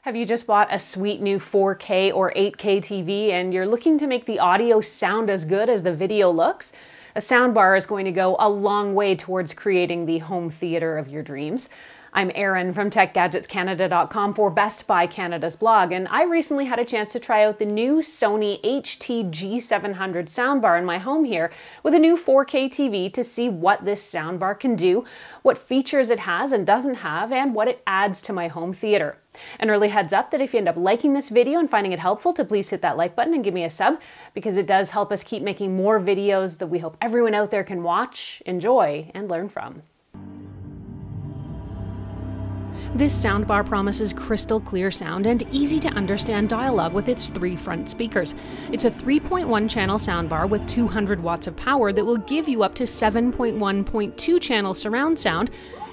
Have you just bought a sweet new 4K or 8K TV and you're looking to make the audio sound as good as the video looks? A soundbar is going to go a long way towards creating the home theater of your dreams. I'm Erin from TechGadgetsCanada.com for Best Buy Canada's blog, and I recently had a chance to try out the new Sony HT-G700 soundbar in my home here with a new 4K TV to see what this soundbar can do, what features it has and doesn't have, and what it adds to my home theater. An early heads up that if you end up liking this video and finding it helpful, to please hit that like button and give me a sub, because it does help us keep making more videos that we hope everyone out there can watch, enjoy, and learn from. This soundbar promises crystal clear sound and easy to understand dialogue with its 3 front speakers. It's a 3.1 channel soundbar with 200 watts of power that will give you up to 7.1.2 channel surround sound,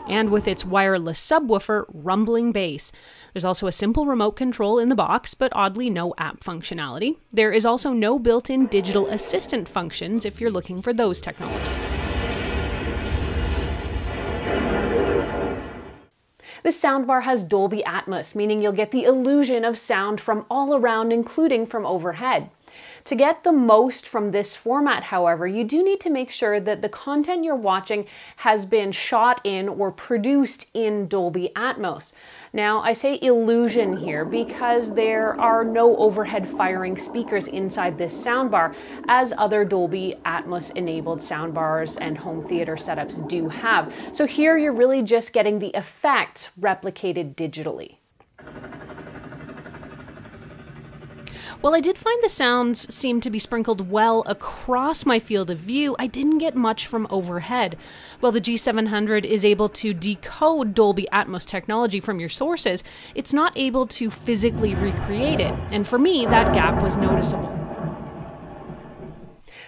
and with its wireless subwoofer, rumbling bass. There's also a simple remote control in the box, but oddly no app functionality. There is also no built-in digital assistant functions if you're looking for those technologies. This soundbar has Dolby Atmos, meaning you'll get the illusion of sound from all around, including from overhead. To get the most from this format, however, you do need to make sure that the content you're watching has been shot in or produced in Dolby Atmos. Now, I say illusion here because there are no overhead firing speakers inside this soundbar, as other Dolby Atmos enabled soundbars and home theater setups do have. So here you're really just getting the effects replicated digitally. While I did find the sounds seemed to be sprinkled well across my field of view, I didn't get much from overhead. While the G700 is able to decode Dolby Atmos technology from your sources, it's not able to physically recreate it, and for me, that gap was noticeable.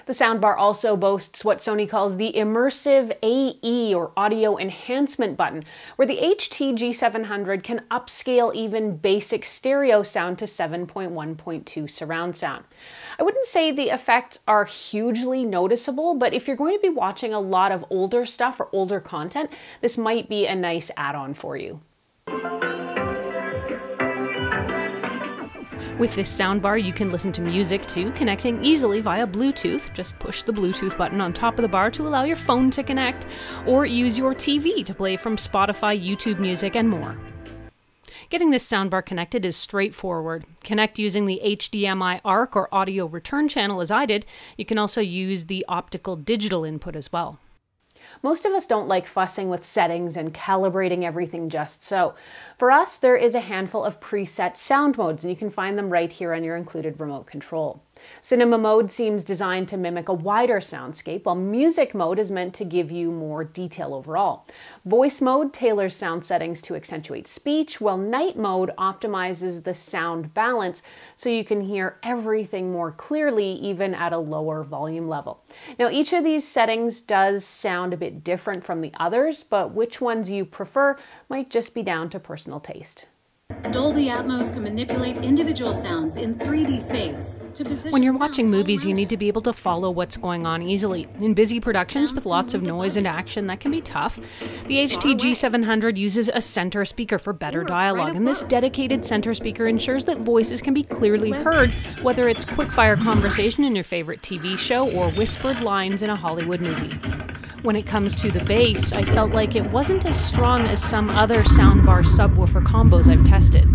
The soundbar also boasts what Sony calls the immersive AE, or audio enhancement button, where the HT-G700 can upscale even basic stereo sound to 7.1.2 surround sound. I wouldn't say the effects are hugely noticeable, but if you're going to be watching a lot of older stuff or older content, this might be a nice add-on for you. With this soundbar, you can listen to music too, connecting easily via Bluetooth. Just push the Bluetooth button on top of the bar to allow your phone to connect, or use your TV to play from Spotify, YouTube Music, and more. Getting this soundbar connected is straightforward. Connect using the HDMI ARC or audio return channel as I did. You can also use the optical digital input as well. Most of us don't like fussing with settings and calibrating everything just so. For us, there is a handful of preset sound modes, and you can find them right here on your included remote control. Cinema mode seems designed to mimic a wider soundscape, while music mode is meant to give you more detail overall. Voice mode tailors sound settings to accentuate speech, while night mode optimizes the sound balance so you can hear everything more clearly, even at a lower volume level. Now, each of these settings does sound a bit different from the others, but which ones you prefer might just be down to personal taste. Dolby Atmos can manipulate individual sounds in 3D space. When you're watching movies, you need to be able to follow what's going on easily. In busy productions with lots of noise and action, that can be tough. The HT-G700 uses a center speaker for better dialogue, and this dedicated center speaker ensures that voices can be clearly heard, whether it's quick-fire conversation in your favorite TV show or whispered lines in a Hollywood movie. When it comes to the bass, I felt like it wasn't as strong as some other soundbar subwoofer combos I've tested.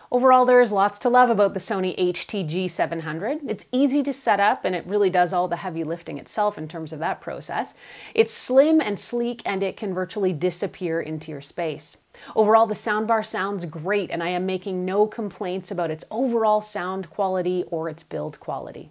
Overall, there is lots to love about the Sony HT-G700. It's easy to set up, and it really does all the heavy lifting itself in terms of that process. It's slim and sleek, and it can virtually disappear into your space. Overall, the soundbar sounds great, and I am making no complaints about its overall sound quality or its build quality.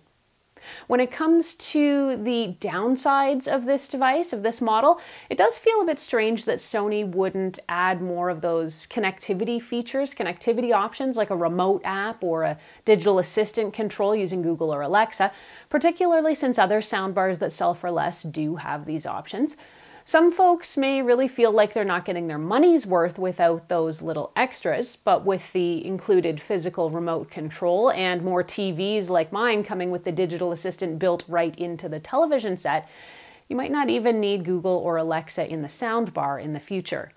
When it comes to the downsides of this device, of this model, it does feel a bit strange that Sony wouldn't add more of those connectivity features, connectivity options like a remote app or a digital assistant control using Google or Alexa, particularly since other soundbars that sell for less do have these options. Some folks may really feel like they're not getting their money's worth without those little extras, but with the included physical remote control and more TVs like mine coming with the digital assistant built right into the television set, You might not even need Google or Alexa in the soundbar in the future.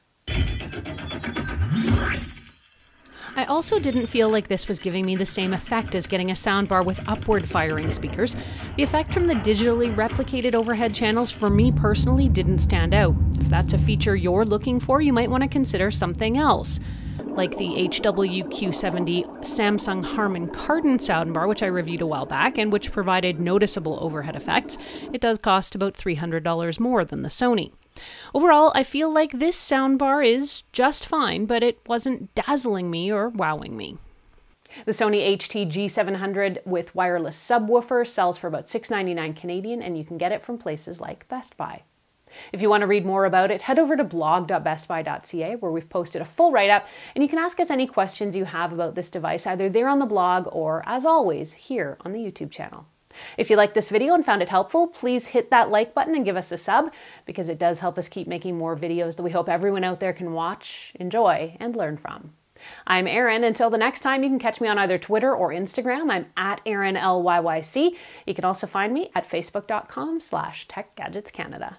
I also didn't feel like this was giving me the same effect as getting a soundbar with upward firing speakers. The effect from the digitally replicated overhead channels for me personally didn't stand out. If that's a feature you're looking for, you might want to consider something else, like the HW-Q70 Samsung Harman Kardon soundbar, which I reviewed a while back and which provided noticeable overhead effects. It does cost about $300 more than the Sony. Overall, I feel like this soundbar is just fine, but it wasn't dazzling me or wowing me. The Sony HT-G700 with wireless subwoofer sells for about $6.99 Canadian, and you can get it from places like Best Buy. If you want to read more about it, head over to blog.bestbuy.ca, where we've posted a full write-up, and you can ask us any questions you have about this device, either there on the blog or, as always, here on the YouTube channel. If you liked this video and found it helpful, please hit that like button and give us a sub, because it does help us keep making more videos that we hope everyone out there can watch, enjoy, and learn from. I'm Erin. Until the next time, you can catch me on either Twitter or Instagram. I'm at ErinLYYC. You can also find me at facebook.com/TechGadgetsCanada.